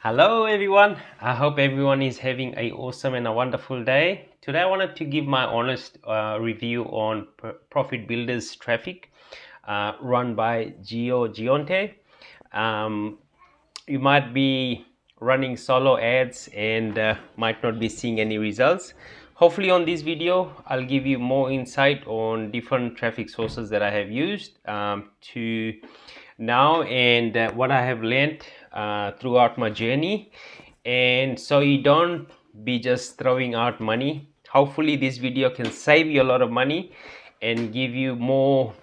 Hello everyone, I hope everyone is having a awesome and a wonderful day. Today I wanted to give my honest review on Profit Builders Traffic run by Gionata. Um, you might be running solo ads and might not be seeing any results. Hopefully on this video I'll give you more insight on different traffic sources that I have used to now and what I have learned throughout my journey, and so you don't be just throwing out money. Hopefully this video can save you a lot of money and give you more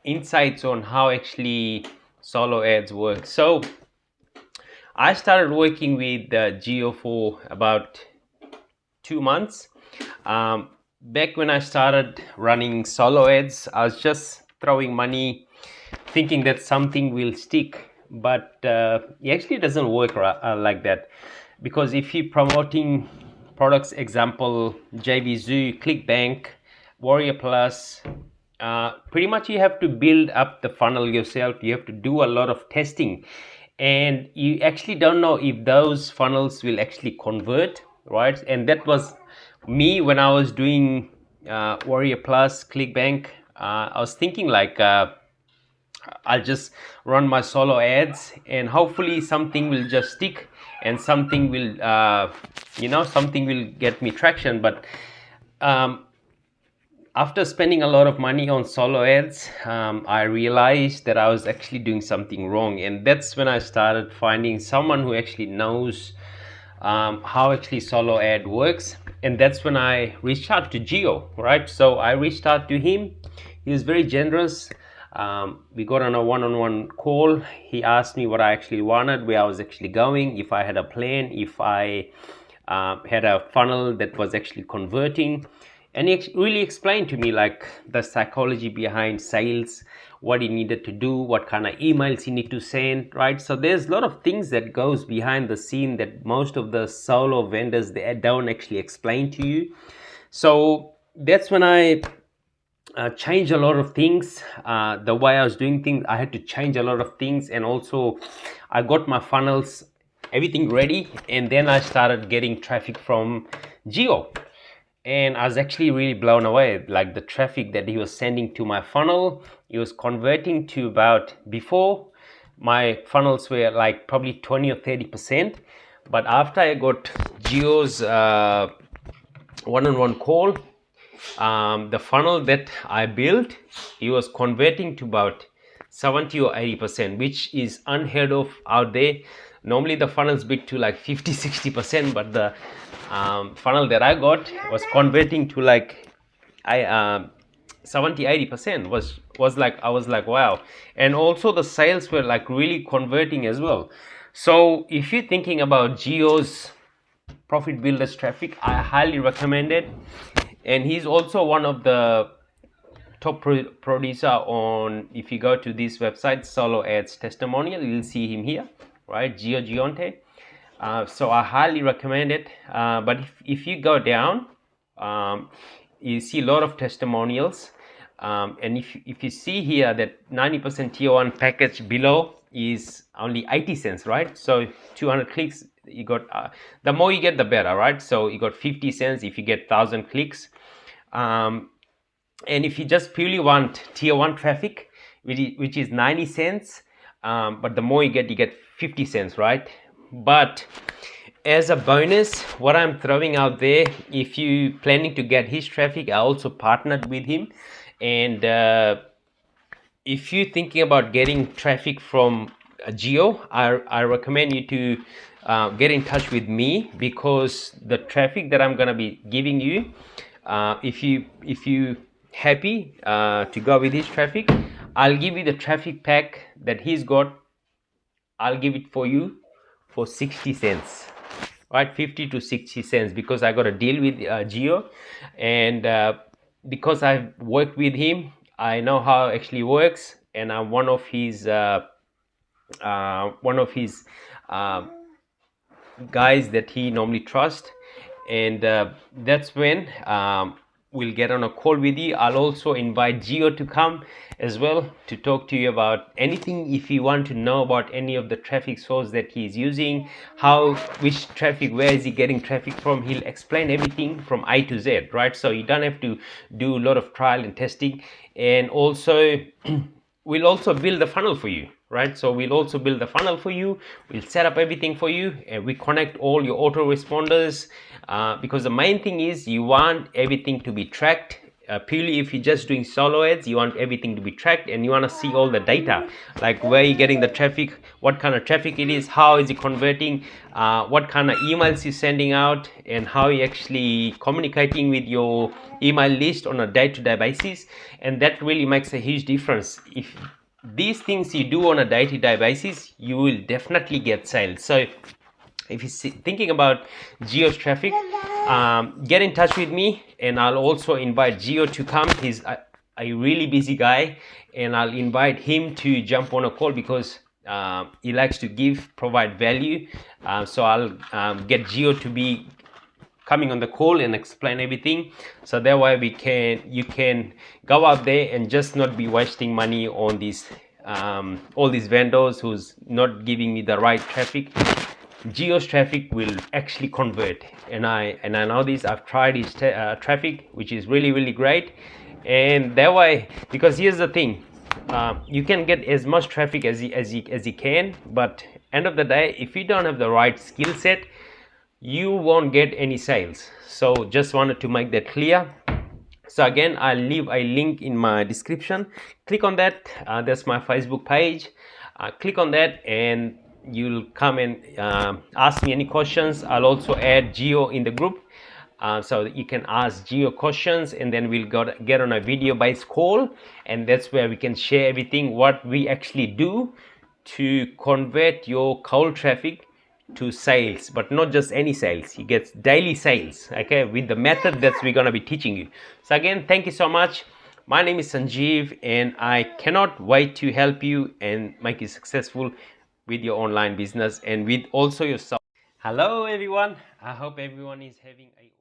insights on how actually solo ads work. So I started working with Geo for about 2 months. Back when I started running solo ads, I was just throwing money thinking that something will stick, but it actually doesn't work like that, because if you're promoting products, example JVZoo, ClickBank, Warrior Plus, pretty much you have to build up the funnel yourself. You have to do a lot of testing, and you actually don't know if those funnels will actually convert, right? And that was me when I was doing Warrior Plus, ClickBank. I was thinking like I'll just run my solo ads and hopefully something will just stick and something will something will get me traction. But after spending a lot of money on solo ads, I realized that I was actually doing something wrong, and that's when I started finding someone who actually knows how actually solo ad works. And that's when I reached out to Geo, right? So I reached out to him. He was very generous. We got on a one-on-one call. He asked me what I actually wanted, where I was actually going, if I had a plan, if I had a funnel that was actually converting. And he really explained to me like the psychology behind sales, what he needed to do, what kind of emails he need to send, right? So there's a lot of things that goes behind the scene that most of the solo vendors, they don't actually explain to you. So that's when I changed a lot of things. The way I was doing things, I had to change a lot of things, and also I got my funnels, everything ready, and then I started getting traffic from Geo. And I was actually really blown away, like the traffic that he was sending to my funnel. He was converting to about, before my funnels were like probably 20 or 30%, but after I got Geo's one-on-one call, the funnel that I built, he was converting to about 70 or 80%, which is unheard of out there. Normally the funnels bid to like 50-60%, but the funnel that I got was converting to like 70-80%. Was like, I was like, wow. And also the sales were like really converting as well. So if you're thinking about Geo's Profit Builders Traffic, I highly recommend it. And he's also one of the top producer on, if you go to this website, Solo Ads Testimonial, you'll see him here, right? Gionata. So I highly recommend it. But if you go down, you see a lot of testimonials. And if you see here that 90% tier 1 package below is only 80 cents, right? So 200 clicks, you got the more you get, the better, right? So you got 50 cents if you get 1,000 clicks. And if you just purely want tier 1 traffic, which is 90 cents, but the more you get 50 cents, right? But as a bonus, what I'm throwing out there, if you planning to get his traffic, I also partnered with him. And if you're thinking about getting traffic from Geo, I recommend you to get in touch with me, because the traffic that I'm gonna be giving you, if you happy to go with his traffic, I'll give you the traffic pack that he's got. I'll give it for you for 60 cents, right? 50 to 60 cents, because I got a deal with Geo, and because I've worked with him, I know how it actually works, and I'm one of his guys that he normally trusts. And that's when will get on a call with you. I'll also invite Gio to come as well to talk to you about anything. If you want to know about any of the traffic source that he's using, which traffic, where is he getting traffic from, he'll explain everything from I to Z, right? So you don't have to do a lot of trial and testing. And also we'll also build the funnel for you, right? So we'll also build the funnel for you. We'll set up everything for you, and we connect all your autoresponders, because the main thing is you want everything to be tracked. Purely if you're just doing solo ads, you want everything to be tracked, and you want to see all the data, like where you're getting the traffic, what kind of traffic it is, how is it converting, what kind of emails you're sending out, and how you're actually communicating with your email list on a day-to-day basis. And that really makes a huge difference. If these things you do on a day-to-day basis, you will definitely get sales. So if you're thinking about Gio's traffic, get in touch with me, and I'll also invite Gio to come. He's a really busy guy, and I'll invite him to jump on a call because he likes to provide value. So I'll get Gio to be coming on the call and explain everything, so that way you can go out there and just not be wasting money on these all these vendors who's not giving me the right traffic. Gio's traffic will actually convert, and I know this. I've tried his traffic, which is really great. And that way, because here's the thing, you can get as much traffic as you can, but end of the day, if you don't have the right skill set, you won't get any sales. So just wanted to make that clear. So again, I'll leave a link in my description. Click on that. That's my Facebook page. Click on that and you'll come and ask me any questions. I'll also add Gio in the group, so that you can ask Gio questions, and then we'll get on a video based call, and that's where we can share everything what we actually do to convert your cold traffic to sales. But not just any sales, you get daily sales, okay, with the method that we're going to be teaching you. So again, thank you so much. My name is Sanjeev, and I cannot wait to help you and make you successful with your online business and with also yourself. Hello everyone, I hope everyone is having a